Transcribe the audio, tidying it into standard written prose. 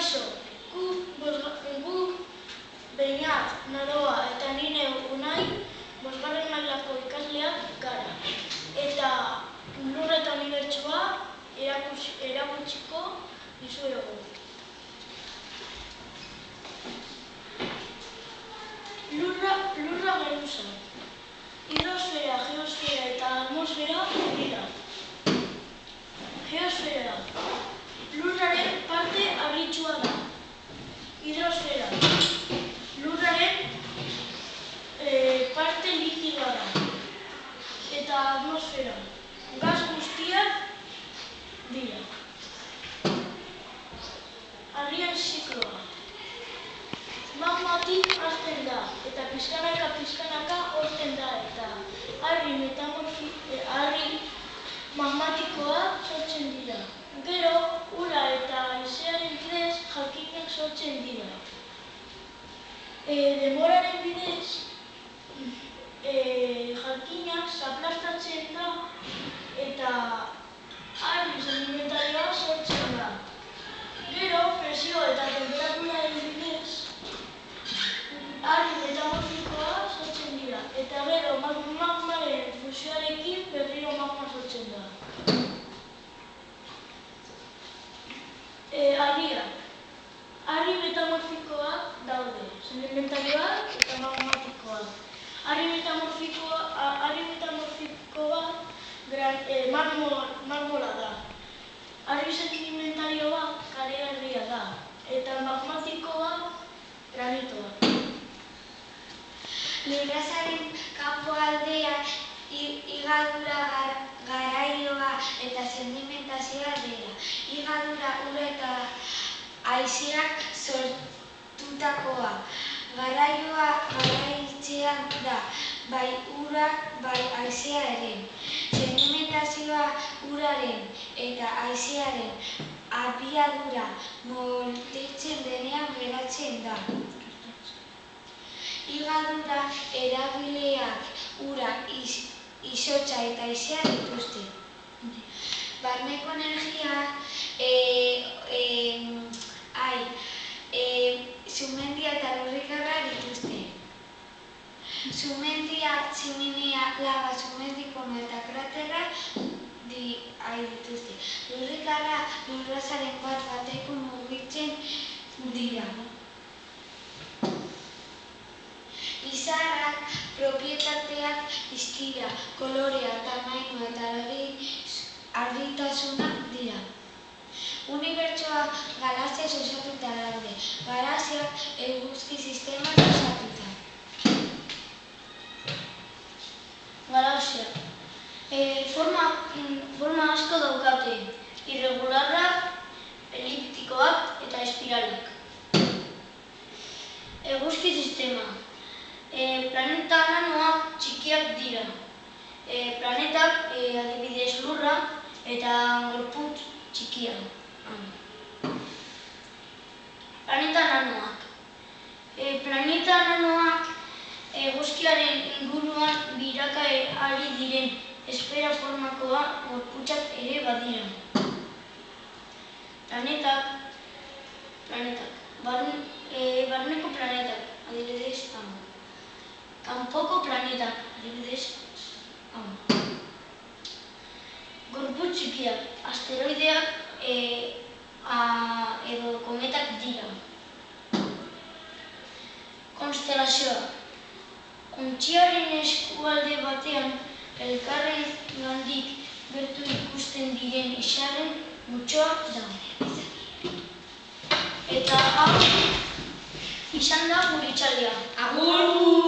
Kaixo, guk Beñat, Naroa eta nire Unai bosgarren mailako ikasleak gara. Eta Lur eta Unibertsoa erakutsiko dizuegu. Lurra geruza. Hidrosfera, geosfera eta atmosfera dira. Geosfera. Lurraren parte harritsua da. Hidrosfera. Lurraren parte likidoa da. Eta atmosfera. Gas guztiak dira. Harrien zikloa. Magmatik hasten da, eta pixkanaka hozten da, eta harri magmatikoa sortzen dira. Gero, ura eta haizearen bidez jakinak sortzen dira. Denboraren bidez, jakinak zaplastatzen da, eta harri sedimentarioa sortzen da. Gero, presio eta temperaturaren bidez, harri metamorfikoa sortzen dira, eta gero magmaren fusioarekin berriro magma sortzen da. Harriak. Harri metamorfikoak daude, sedimentarioak eta magmatikoak. Harri metamorfikoa marmola da. Harri sedimentarioa kareharria da, eta magmatikoa granitoa. Lurrazaren kanpoaldeak higadura, garaioa eta sedimentazioa dira. Higadura ura eta haizeak sortutakoa. Garaioa garaitzea da, bai ura, bai haizea ere. Sedimentazioa uraren eta haizearen abiadura moldatzen denean geratzen da. Higadura eragileak ura, izotza eta haizea dituzte. Barneko energia sumendia eta lurrikarra dituzte. Sumendiak tximenea, laba, sumendikono eta kraterra dituzte. Lurrikarra lurrazaren bat-bateko mugitzen dira. Izarrak propietateak distira, kolorea, tamainua eta argitasuna dira. Unibertsoa galaxiaz osatuta daude. Galaxiak eguzki sisteman osatuta. Galaxiak. Forma asko daukate. Irregularrak, eliptikoak eta espiralak. Eguzki sistema. Planeta nanoak txikiak dira. Planetak adibidez Lurra eta gorputz txikia. Planeta nanoak. Planeta nanoak eguzkiaren inguruan biraka ari diren esfera formakoa gorputzak ere badira. Planetak. Barneko planetak, adibidez kanpoko planetak, adibidez gorputz txikiak, asteroideak edo kometak dira. Konstelazioak. Ontziaren eskualde batean elkarrengandik gertu ikusten diren izarren multzoa da. Eta hau izan da gure hitzaldia. Agur!